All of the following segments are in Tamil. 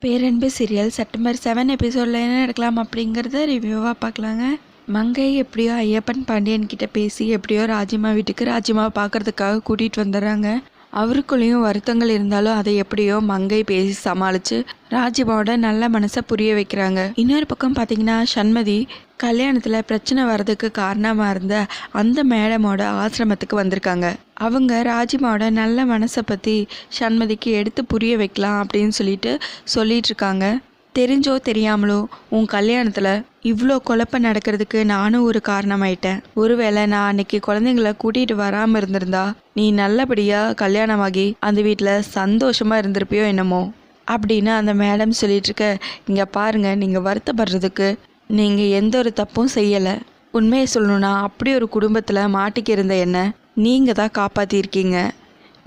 பேரன்பு சீரியல் செப்டம்பர் 7 எபிசோடில் என்ன நடக்கலாம் அப்படிங்கிறத ரிவ்யூவாக பார்க்கலாங்க. மங்கை எப்படியோ ஐயப்பன் பாண்டியன் கிட்ட பேசி எப்படியோ ராஜிமா வீட்டுக்கு ராஜிமாவை பார்க்கறதுக்காக கூட்டிகிட்டு வந்துடுறாங்க. அவருக்குள்ளேயும் வருத்தங்கள் இருந்தாலும் அதை எப்படியோ மங்கை பேசி சமாளித்து ராஜிமாவோட நல்ல மனசை புரிய வைக்கிறாங்க. இன்னொரு பக்கம் பார்த்தீங்கன்னா சண்மதி கல்யாணத்தில் பிரச்சனை வர்றதுக்கு காரணமாக இருந்த அந்த மேடமோட ஆசிரமத்துக்கு வந்திருக்காங்க. அவங்க ராஜிமாவோட நல்ல மனசை பற்றி சண்மதிக்கு எடுத்து புரிய வைக்கலாம் அப்படின்னு சொல்லிட்டு இருக்காங்க. தெரிஞ்சோ தெரியாமலோ உன் கல்யாணத்தில் இவ்வளோ குழப்பம் நடக்கிறதுக்கு நானும் ஒரு காரணமாயிட்டேன். ஒருவேளை நான் அன்னைக்கு குழந்தைங்கள கூட்டிகிட்டு வராமல் இருந்திருந்தா நீ நல்லபடியாக கல்யாணமாகி அந்த வீட்டில் சந்தோஷமாக இருந்திருப்பியோ என்னமோ அப்படின்னு அந்த மேடம் சொல்லிட்டுருக்க. இங்கே பாருங்கள், நீங்கள் வருத்தப்படுறதுக்கு நீங்கள் எந்த ஒரு தப்பும் செய்யலை. உண்மையை சொல்லணுன்னா அப்படி ஒரு குடும்பத்தில் மாட்டிக்க இருந்த என்ன நீங்கள் தான் காப்பாற்றிருக்கீங்க.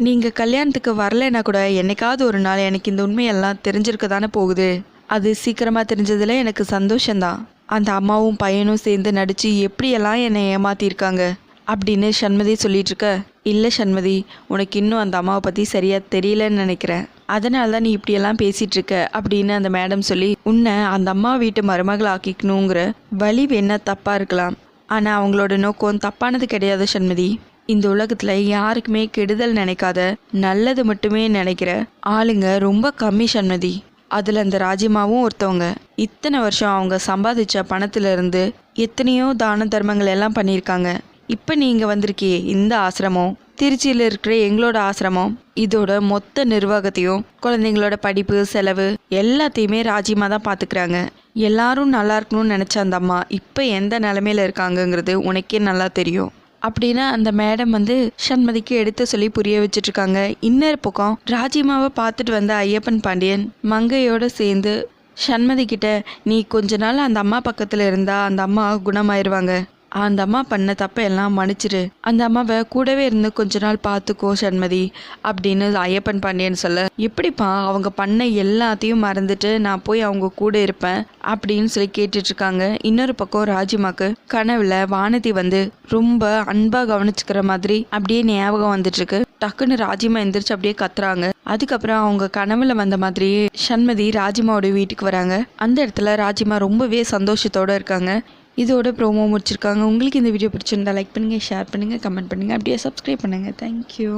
நீங்கள் கல்யாணத்துக்கு வரலைன்னா கூட என்னைக்காவது ஒரு நாள் எனக்கு இந்த உண்மையெல்லாம் தெரிஞ்சிருக்க தானே போகுது. அது சீக்கிரமாக தெரிஞ்சதில் எனக்கு சந்தோஷந்தான். அந்த அம்மாவும் பையனும் சேர்ந்து நடித்து எப்படியெல்லாம் என்னை ஏமாற்றிருக்காங்க அப்படின்னு சண்மதி சொல்லிகிட்ருக்க. இல்லை சண்மதி, உனக்கு இன்னும் அந்த அம்மாவை பற்றி சரியாக தெரியலன்னு நினைக்கிறேன். அதனால தான் நீ இப்படியெல்லாம் பேசிகிட்டு இருக்க அப்படின்னு அந்த மேடம் சொல்லி, உன்னை அந்த அம்மா வீட்டு மருமகள் ஆக்கிக்கணுங்கிற வழி வேணா தப்பாக இருக்கலாம், ஆனால் அவங்களோட நோக்கம் தப்பானது கிடையாது சண்மதி. இந்த உலகத்தில் யாருக்குமே கெடுதல் நினைக்காத நல்லது மட்டுமே நினைக்கிற ஆளுங்க ரொம்ப கம்மி சண்மதி. அதில் அந்த ராஜிமாவும் ஒருத்தவங்க. இத்தனை வருஷம் அவங்க சம்பாதிச்ச பணத்திலிருந்து எத்தனையோ தான தர்மங்கள் எல்லாம் பண்ணியிருக்காங்க. இப்போ நீங்கள் வந்திருக்கியே இந்த ஆசிரமம், திருச்சியில் இருக்கிற எங்களோட ஆசிரமம், இதோட மொத்த நிர்வாகத்தையும் குழந்தைங்களோட படிப்பு செலவு எல்லாத்தையுமே ராஜிமா தான் பார்த்துக்கிறாங்க. எல்லாரும் நல்லா இருக்கணும்னு நினச்ச அந்த அம்மா இப்போ எந்த நிலமையில இருக்காங்கங்கிறது உனக்கே நல்லா தெரியும் அப்படின்னு அந்த மேடம் சண்மதிக்கு எடுத்து சொல்லி புரிய வச்சுட்ருக்காங்க. இன்னொரு பக்கம் ராஜிமாவை பார்த்துட்டு வந்த ஐயப்பன் பாண்டியன் மங்கையோடு சேர்ந்து சண்மதி கிட்ட, நீ கொஞ்ச நாள் அந்த அம்மா பக்கத்தில் இருந்தா அந்த அம்மா குணமாயிருவாங்க. அந்த அம்மா பண்ண தப்பை எல்லாம் மன்னிச்சிரு. அந்த அம்மாவை கூடவே இருந்து கொஞ்ச நாள் பார்த்துக்கோ சண்மதி அப்படின்னு ஐயப்பன் பாண்டியன் சொல்ல, எப்படிப்பா அவங்க பண்ண எல்லாத்தையும் மறந்துட்டு நான் போய் அவங்க கூட இருப்பேன் அப்படின்னு சொல்லி கேட்டுட்ருக்காங்க. இன்னொரு பக்கம் ராஜிமாக்கு கனவுல வானதி ரொம்ப அன்பாக கவனிச்சுக்கிற மாதிரி அப்படியே ஞாபகம் வந்துட்டுருக்கு. டக்குன்னு ராஜிமா எந்திரிச்சு அப்படியே கத்துறாங்க. அதுக்கப்புறம் அவங்க கனவுல வந்த மாதிரியே சண்மதி ராஜிமாவோட வீட்டுக்கு வராங்க. அந்த இடத்துல ராஜிமா ரொம்பவே சந்தோஷத்தோட இருக்காங்க. இதோட ப்ரோமோ முடிச்சிருக்காங்க. உங்களுக்கு இந்த வீடியோ பிடிச்சிருந்தா லைக் பண்ணுங்கள், ஷேர் பண்ணுங்கள், கமெண்ட் பண்ணுங்கள், அப்படியே சப்ஸ்கிரைப் பண்ணுங்கள். தேங்க்யூ.